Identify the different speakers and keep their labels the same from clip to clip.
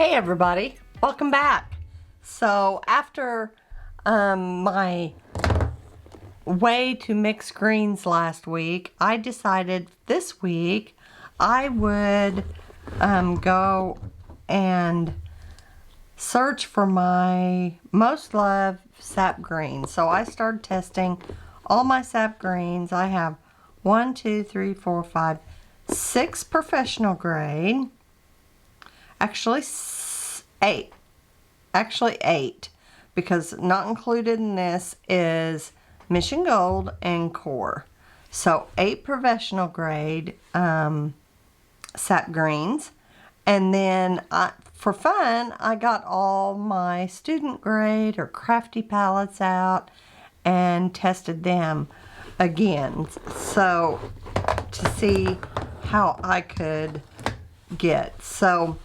Speaker 1: Hey everybody, welcome back. So after my way to mix greens last week, I decided this week I would go and search for my most loved sap greens. So I started testing all my sap greens. I have 6 professional grade. Actually, 8. Actually, 8. Because not included in this is Mission Gold and Core. So, 8 professional grade sap greens. And then, for fun, I got all my student grade or crafty palettes out and tested them again. So, to see how I could get. So,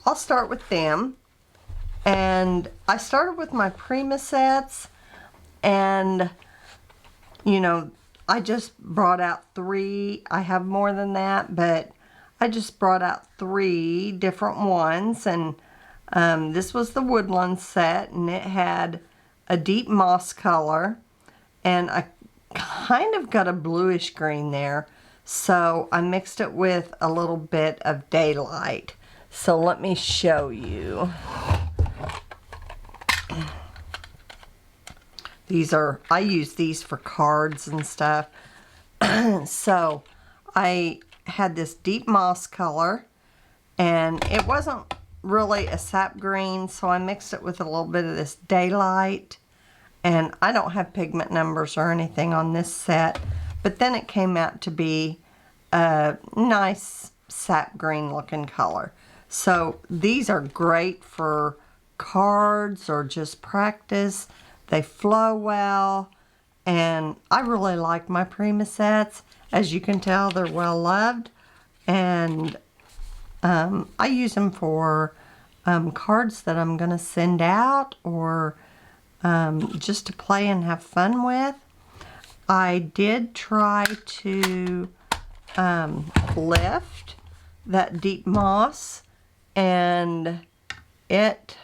Speaker 1: I'll start with them, and I started with my Prima sets, and you know, I just brought out 3. I have more than that, but I just brought out 3 different ones, and this was the Woodland set, and it had a deep moss color, and I kind of got a bluish green there, so I mixed it with a little bit of daylight. So let me show you. I use these for cards and stuff. So I had this deep moss color, and it wasn't really a sap green, so I mixed it with a little bit of this daylight. And I don't have pigment numbers or anything on this set, but then it came out to be a nice sap green looking color. So these are great for cards or just practice. They flow well, and I really like my Prima sets. As you can tell, they're well loved, and I use them for cards that I'm going to send out, or just to play and have fun with. I did try to lift that deep moss, and it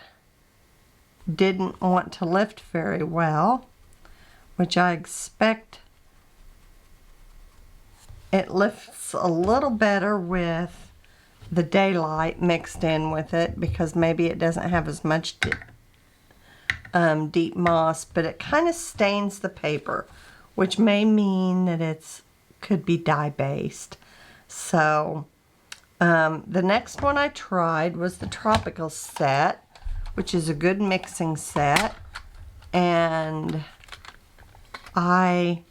Speaker 1: didn't want to lift very well, which I expect it lifts a little better with the daylight mixed in with it, because maybe it doesn't have as much deep moss, but it kind of stains the paper, which may mean that it's could be dye based. So the next one I tried was the Tropical set, which is a good mixing set, and I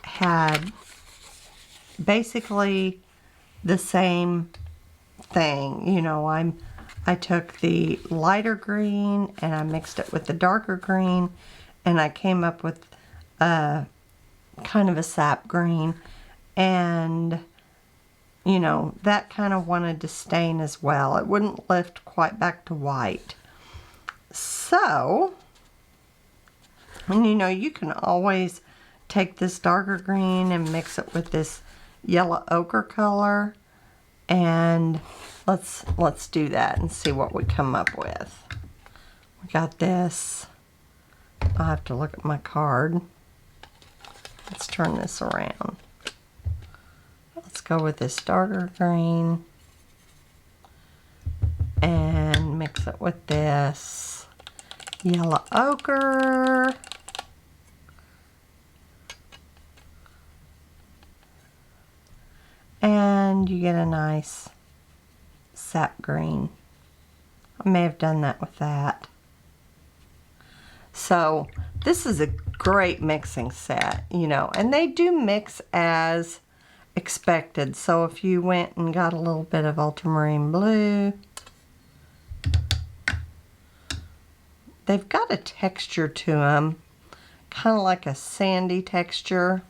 Speaker 1: had basically the same thing. You know, I took the lighter green and I mixed it with the darker green, and I came up with kind of a sap green, and you know, that kind of wanted to stain as well. It wouldn't lift quite back to white. So, and you know, you can always take this darker green and mix it with this yellow ochre color, and let's do that and see what we come up with. We got this. I have to look at my card. Let's turn this around. Let's go with this darker green and mix it with this yellow ochre. And you get a nice sap green. I may have done that with that. So this is a great mixing set, you know, and they do mix as expected. So if you went and got a little bit of ultramarine blue, they've got a texture to them, kind of like a sandy texture.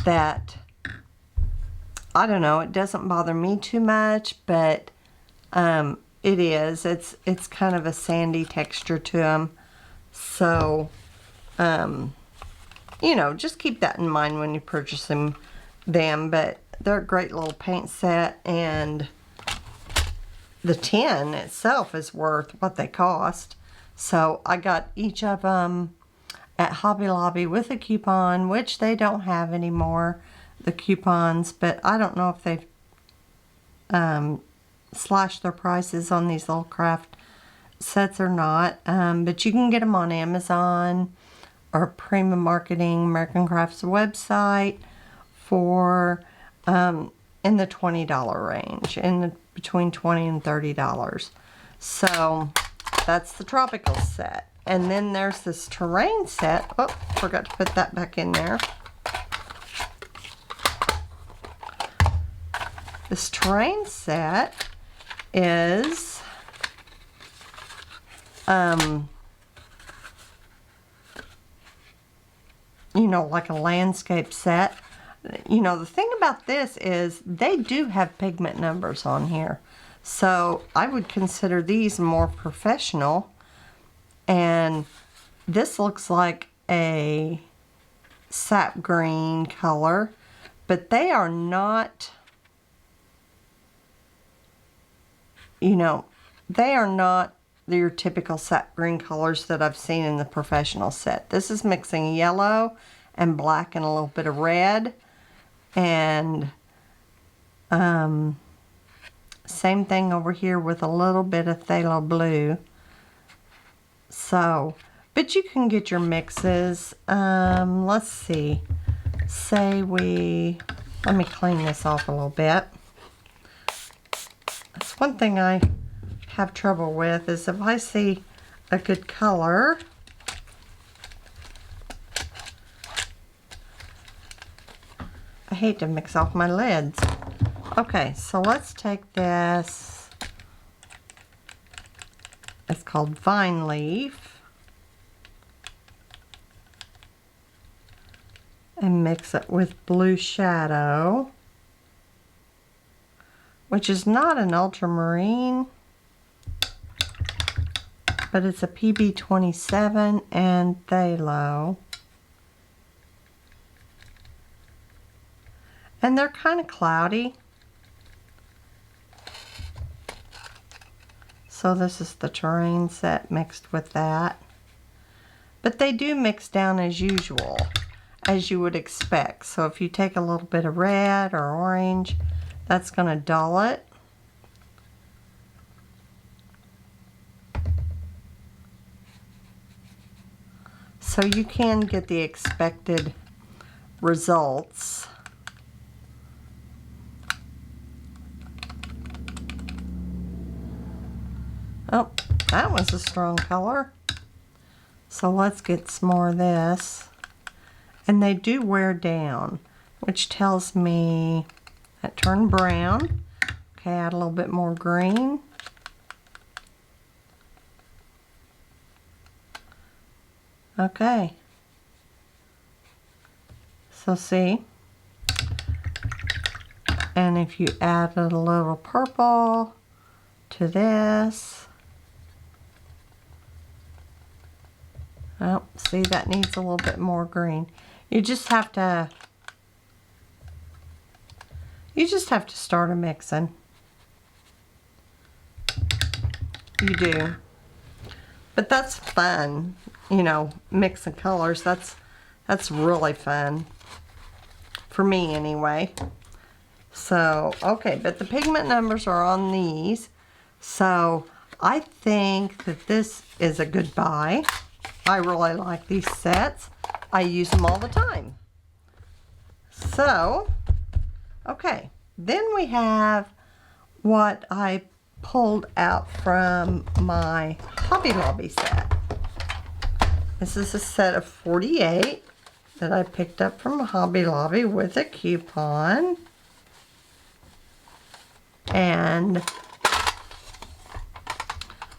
Speaker 1: That, I don't know, it doesn't bother me too much, but it is. It's kind of a sandy texture to them. So, you know, just keep that in mind when you purchase them them, but they're a great little paint set, and the tin itself is worth what they cost. So I got each of them at Hobby Lobby with a coupon, which they don't have anymore, the coupons, but I don't know if they've slashed their prices on these little craft sets or not, but you can get them on Amazon or Prima Marketing, American Crafts website for in the $20 range, between $20 and $30. So that's the tropical set. And then there's this terrain set. Oh, forgot to put that back in there. This terrain set is you know, like a landscape set. You know, the thing about this is they do have pigment numbers on here. So I would consider these more professional. And this looks like a sap green color, but they are not, you know, they are not your typical sap green colors that I've seen in the professional set. This is mixing yellow and black and a little bit of red. And same thing over here with a little bit of phthalo blue. So, but you can get your mixes. Let's see. Say let me clean this off a little bit. That's one thing I have trouble with, is if I see a good color, I hate to mix off my lids. Okay, so let's take this. It's called Vine Leaf. And mix it with Blue Shadow, which is not an ultramarine, but it's a PB27 and phthalo. And they're kind of cloudy. So this is the terrain set mixed with that. But they do mix down as usual, as you would expect. So if you take a little bit of red or orange, that's going to dull it. So you can get the expected results. Oh, that was a strong color. So let's get some more of this. And they do wear down, which tells me that turned brown. Okay, add a little bit more green. Okay. So see? And if you add a little purple to this, oh, see, that needs a little bit more green. You just have to start a mixing. You do. But that's fun, you know, mixing colors. That's really fun. For me anyway. So, okay, but the pigment numbers are on these. So, I think that this is a good buy. I really like these sets. I use them all the time. So, okay, then we have what I pulled out from my Hobby Lobby set. This is a set of 48 that I picked up from Hobby Lobby with a coupon. And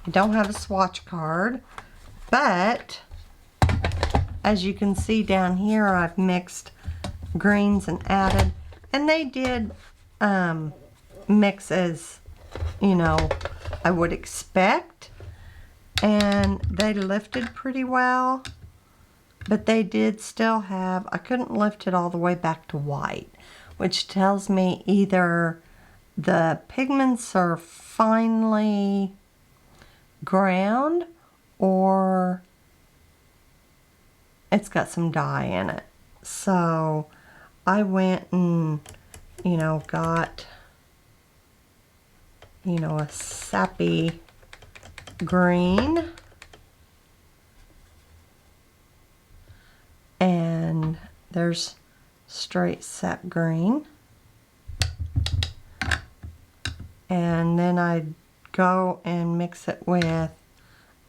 Speaker 1: I don't have a swatch card, but as you can see down here, I've mixed greens and added, and they did mix as, you know, I would expect, and they lifted pretty well, but they did still have, I couldn't lift it all the way back to white, which tells me either the pigments are finely ground or it's got some dye in it. So I went and, got, a sappy green. And there's straight sap green. And then I go and mix it with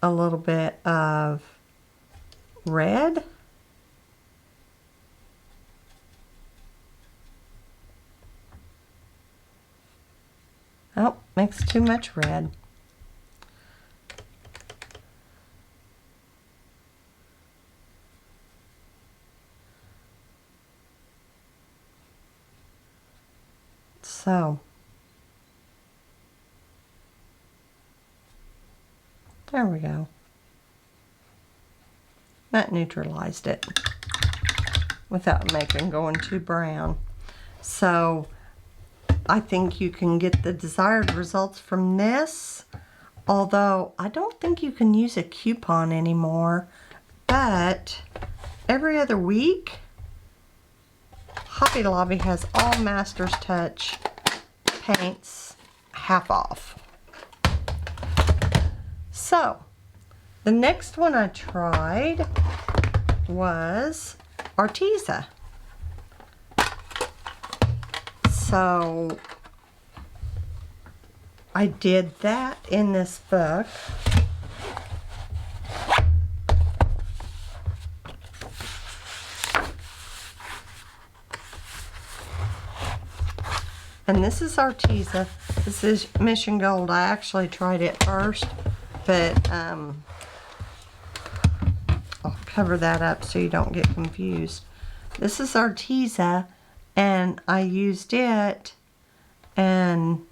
Speaker 1: a little bit of red. Oh, mixed too much red. So, there we go. That neutralized it without going too brown. So, I think you can get the desired results from this, although I don't think you can use a coupon anymore, but every other week, Hobby Lobby has all Master's Touch paints half off. So, the next one I tried was Arteza. So, I did that in this book. And this is Arteza. This is Mission Gold. I actually tried it first, but I'll cover that up so you don't get confused. This is Arteza, and I used it and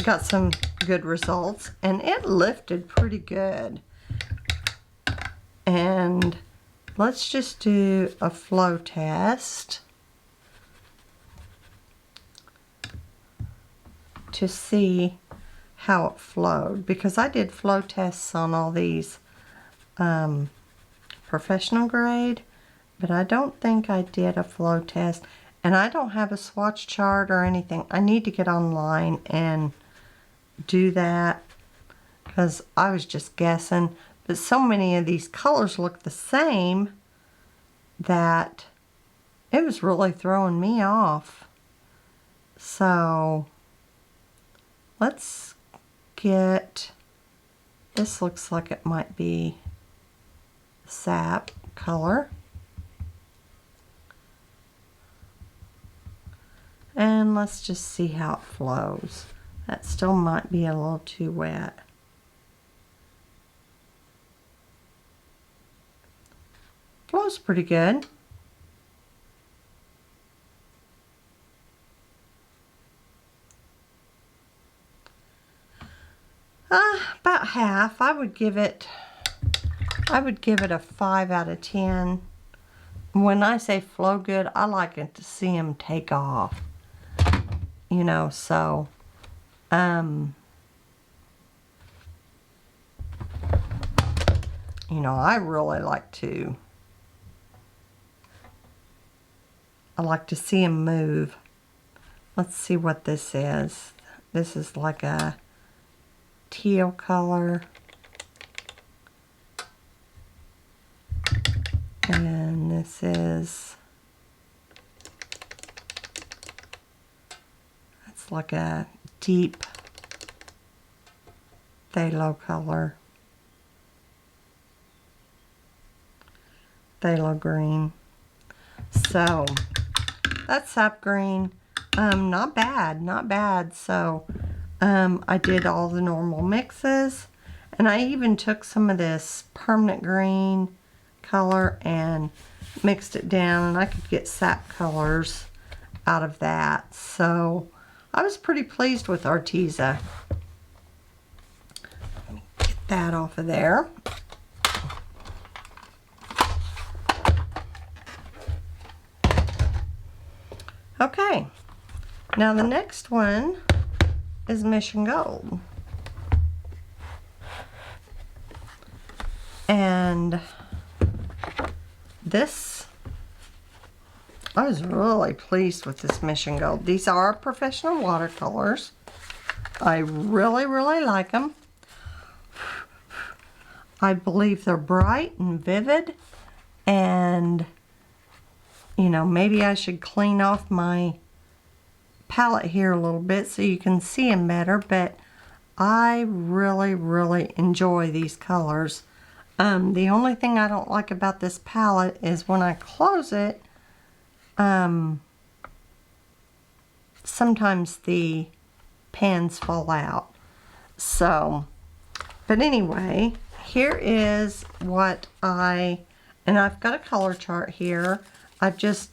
Speaker 1: got some good results, and it lifted pretty good. And let's just do a flow test to see how it flowed, because I did flow tests on all these professional grade, but I don't think I did a flow test, and I don't have a swatch chart or anything. I need to get online and do that, because I was just guessing, but so many of these colors look the same that it was really throwing me off. So let's get, this looks like it might be sap color. And let's just see how it flows. That still might be a little too wet. Flows pretty good. About half. I would give it a 5 out of 10. When I say flow good, I like it to see them take off. So I really like to see them move. Let's see what this is. This is like a teal color. And this is, it's like a deep phthalo color. Phthalo green. So that's sap green. Not bad, not bad. So I did all the normal mixes, and I even took some of this permanent green color and mixed it down, and I could get sap colors out of that. So I was pretty pleased with Arteza. Let me get that off of there. Okay, now the next one is Mission Gold. And this, I was really pleased with this Mission Gold. These are professional watercolors. I really, really like them. I believe they're bright and vivid, and you know, maybe I should clean off my palette here a little bit so you can see them better, but I really, really enjoy these colors. The only thing I don't like about this palette is when I close it, sometimes the pans fall out. So, but anyway, here is what and I've got a color chart here. I just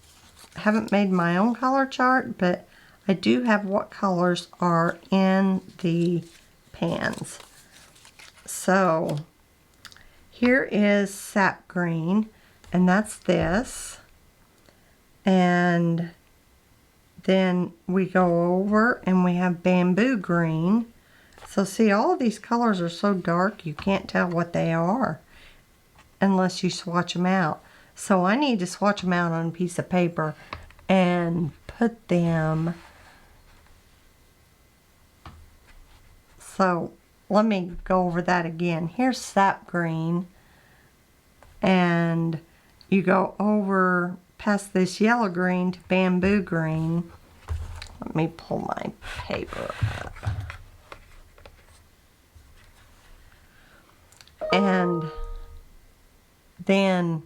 Speaker 1: haven't made my own color chart, but I do have what colors are in the pans. So here is sap green, and that's this. And then we go over and we have bamboo green. So see, all of these colors are so dark you can't tell what they are unless you swatch them out. So I need to swatch them out on a piece of paper and put them. So let me go over that again. Here's sap green, and you go over past this yellow green to bamboo green. Let me pull my paper up. And then,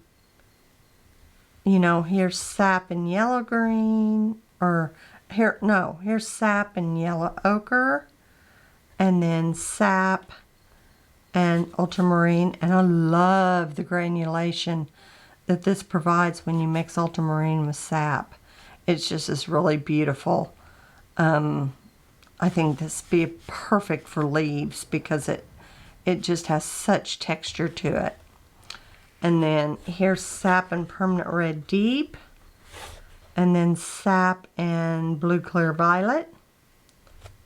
Speaker 1: you know, here's sap and yellow green, or here's sap and yellow ochre, and then sap and ultramarine. And I love the granulation that this provides when you mix ultramarine with sap. It's just this really beautiful. I think this would be perfect for leaves because it just has such texture to it. And then here's sap and permanent red deep, and then sap and blue clear violet,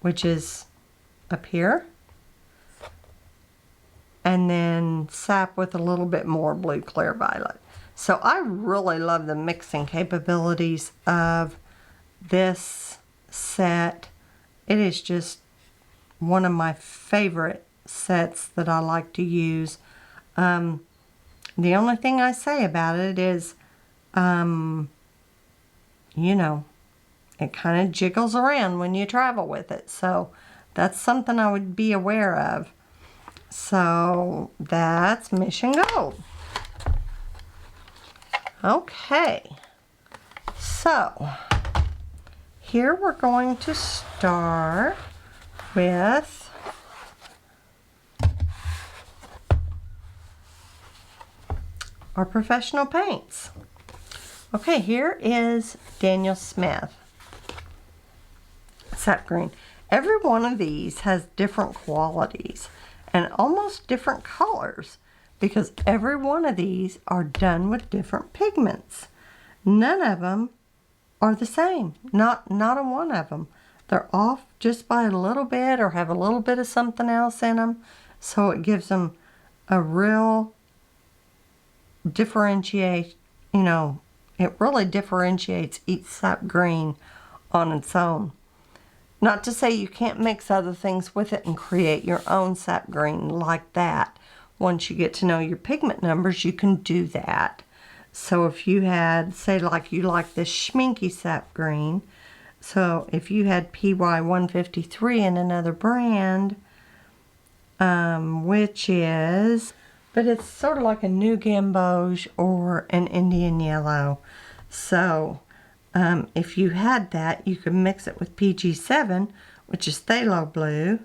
Speaker 1: which is up here, and then sap with a little bit more blue clear violet. So I really love the mixing capabilities of this set. It is just one of my favorite sets that I like to use. The only thing I say about it is, you know, it kind of jiggles around when you travel with it. So that's something I would be aware of. So that's Mission Gold. Okay. So here we're going to start with our professional paints. Okay, here is Daniel Smith sap green. Every one of these has different qualities and almost different colors because every one of these are done with different pigments. None of them are the same. Not a one of them. They're off just by a little bit or have a little bit of something else in them. So it gives them a real differentiate, you know, it really differentiates each sap green on its own. Not to say you can't mix other things with it and create your own sap green like that. Once you get to know your pigment numbers, you can do that. So if you had, say like you like this Schminky sap green, so if you had PY 153 in another brand, which is, but it's sort of like a New Gamboge or an Indian Yellow. So if you had that, you could mix it with PG7, which is phthalo blue,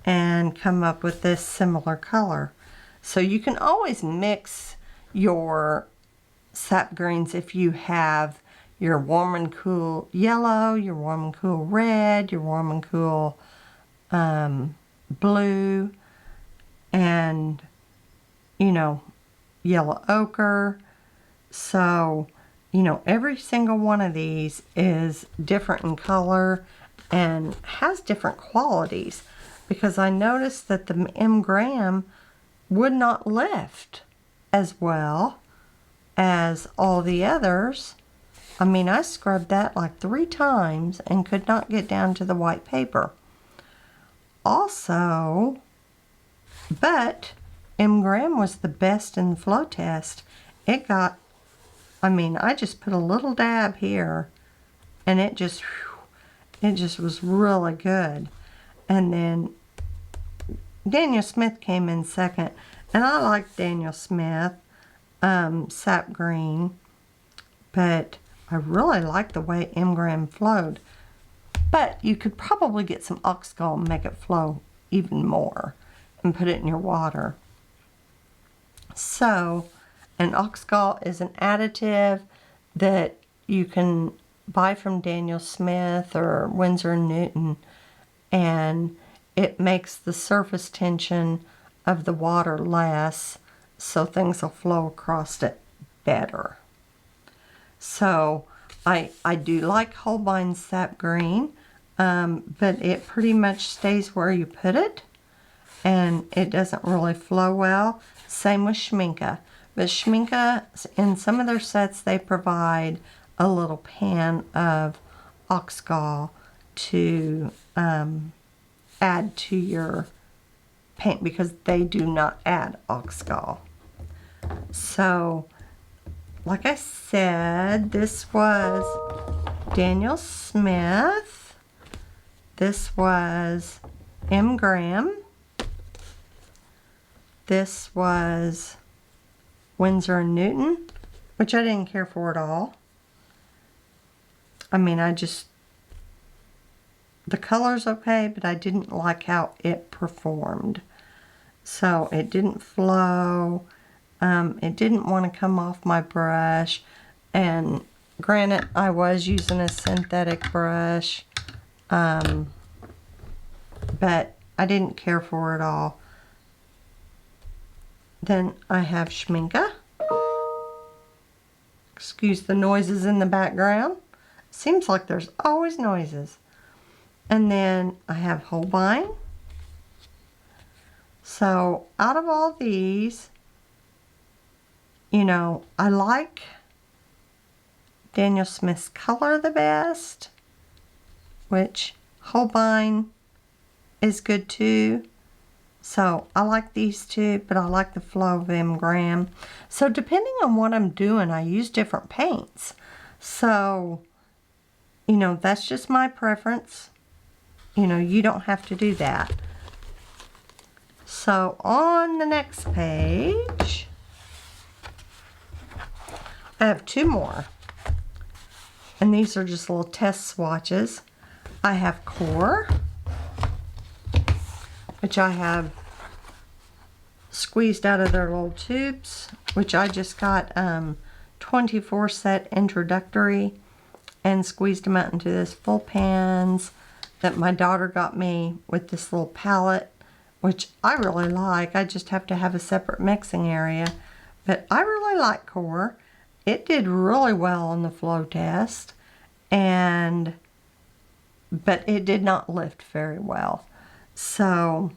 Speaker 1: and come up with this similar color. So you can always mix your sap greens if you have your warm and cool yellow, your warm and cool red, your warm and cool blue, and, you know, yellow ochre. So you know, every single one of these is different in color and has different qualities, because I noticed that the M Graham would not lift as well as all the others. I mean, I scrubbed that like 3 times and could not get down to the white paper. Also, but M Graham was the best in the flow test. It got, I mean, I just put a little dab here and it just was really good. And then Daniel Smith came in second, and I like Daniel Smith sap green, but I really like the way M Graham flowed. But you could probably get some Oxgall and make it flow even more and put it in your water. So, and Oxgall is an additive that you can buy from Daniel Smith or Winsor & Newton, and it makes the surface tension of the water less, so things will flow across it better. So I do like Holbein sap green, but it pretty much stays where you put it, and it doesn't really flow well. Same with Schmincke. But Schmincke, in some of their sets, they provide a little pan of Oxgall to add to your paint, because they do not add Oxgall. So, like I said, this was Daniel Smith. This was M Graham. This was Winsor & Newton, which I didn't care for at all. I mean, the color's okay, but I didn't like how it performed. So it didn't flow. It didn't want to come off my brush. And granted, I was using a synthetic brush, but I didn't care for it all. Then I have Schmincke. Excuse the noises in the background. Seems like there's always noises. And then I have Holbein. So out of all these, you know, I like Daniel Smith's color the best, which Holbein is good too. So I like these two, but I like the flow of M Graham. So depending on what I'm doing, I use different paints. So, you know, that's just my preference. You know, you don't have to do that. So on the next page, I have 2 more. And these are just little test swatches. I have Core, which I have squeezed out of their little tubes, which I just got 24 set introductory and squeezed them out into this full pans that my daughter got me with this little palette, which I really like. I just have to have a separate mixing area, but I really like Core. It did really well on the flow test, but it did not lift very well. So,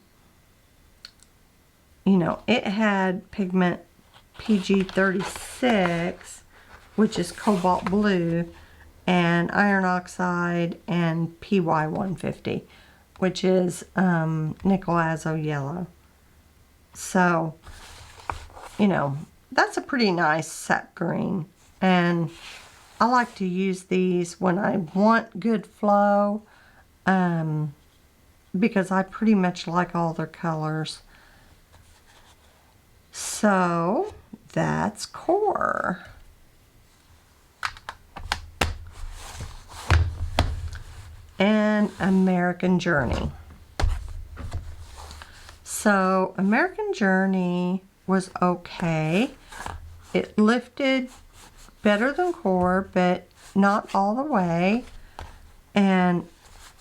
Speaker 1: you know, it had pigment PG36, which is cobalt blue, and iron oxide, and PY150, which is nickel azo yellow. So, you know, that's a pretty nice sap green, and I like to use these when I want good flow, because I pretty much like all their colors. So that's Core. And American Journey. So American Journey was okay. It lifted better than Core, but not all the way. And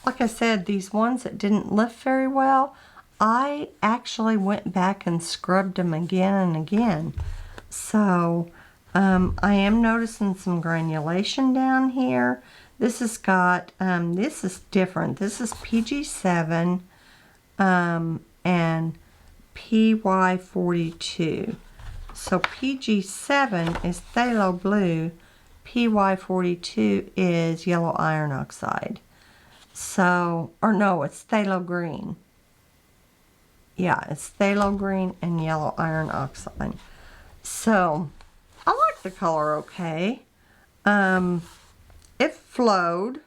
Speaker 1: like I said, these ones that didn't lift very well, I actually went back and scrubbed them again and again. So I am noticing some granulation down here. This has got, this is different. This is PG7 and PY42. So PG7 is phthalo blue, PY42 is yellow iron oxide. So, or no, it's phthalo green. Yeah, it's phthalo green and yellow iron oxide. So, I like the color okay. It flowed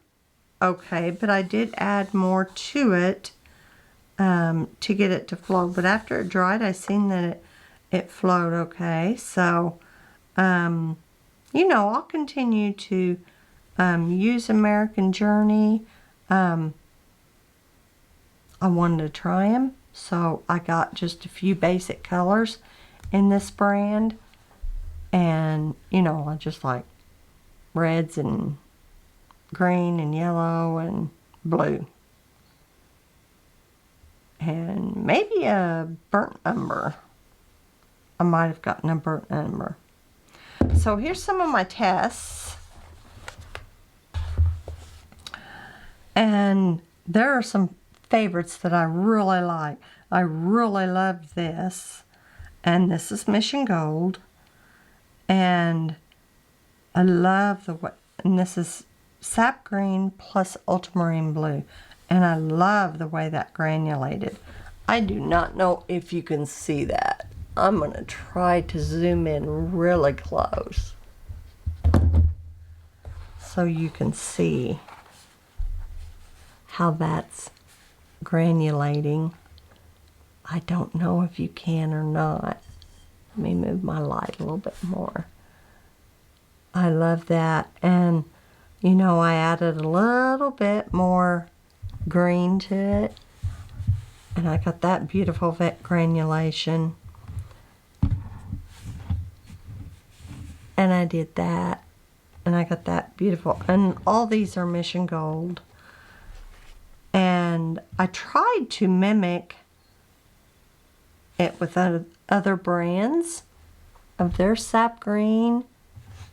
Speaker 1: okay, but I did add more to it to get it to flow. But after it dried, I seen that it flowed okay. So, you know, I'll continue to use American Journey. I wanted to try them, so I got just a few basic colors in this brand. And, you know, I just like reds and green and yellow and blue. And maybe a burnt umber. I might have gotten a burnt umber. So here's some of my tests. And there are some favorites that I really like. I really love this. And this is Mission Gold. And I love the way, and this is sap green plus ultramarine blue. And I love the way that granulated. I do not know if you can see that. I'm going to try to zoom in really close so you can see how that's granulating. I don't know if you can or not. Let me move my light a little bit more. I love that. And, you know, I added a little bit more green to it. And I got that beautiful granulation. And I did that. And I got that beautiful. And all these are Mission Gold. And I tried to mimic it with other brands of their sap green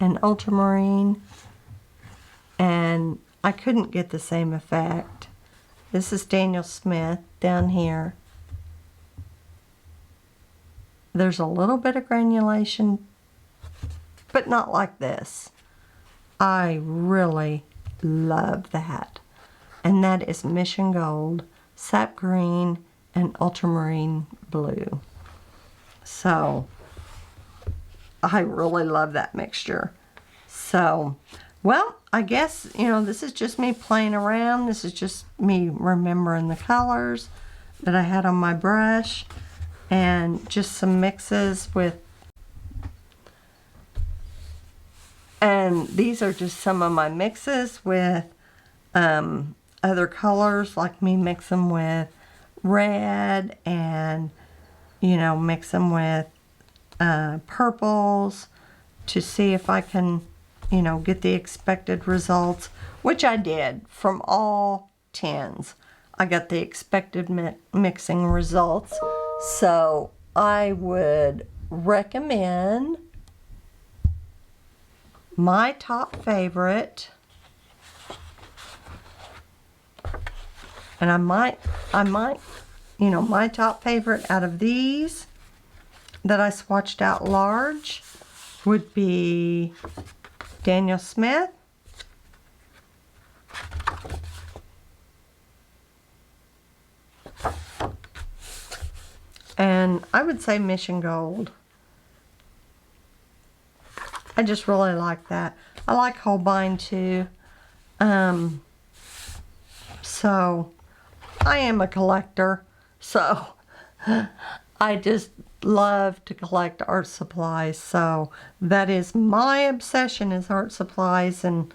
Speaker 1: and ultramarine, and I couldn't get the same effect. This is Daniel Smith down here. There's a little bit of granulation, but not like this. I really love that. And that is Mission Gold, sap green, and ultramarine blue. So, I really love that mixture. So, well, I guess, you know, this is just me playing around. This is just me remembering the colors that I had on my brush. And just some mixes with, and these are just some of my mixes with other colors, like me mix them with red and, you know, mix them with purples to see if I can, you know, get the expected results, which I did from all 10s. I got the expected mixing results. So I would recommend my top favorite, and I might, you know, my top favorite out of these that I swatched out large would be Daniel Smith. And I would say Mission Gold. I just really like that. I like Holbein too. So I am a collector. So I just love to collect art supplies. So that is my obsession, is art supplies, and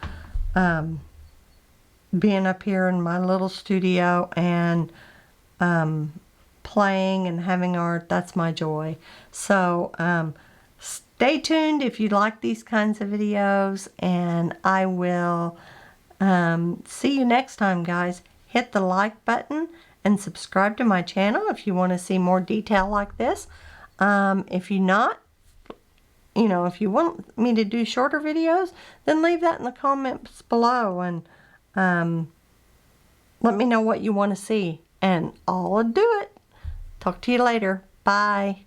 Speaker 1: being up here in my little studio and playing and having art. That's my joy. So stay tuned if you like these kinds of videos, and I will see you next time, guys. Hit the like button and subscribe to my channel if you want to see more detail like this. If you're not, you know, if you want me to do shorter videos, then leave that in the comments below, and let me know what you want to see, and I'll do it. Talk to you later. Bye.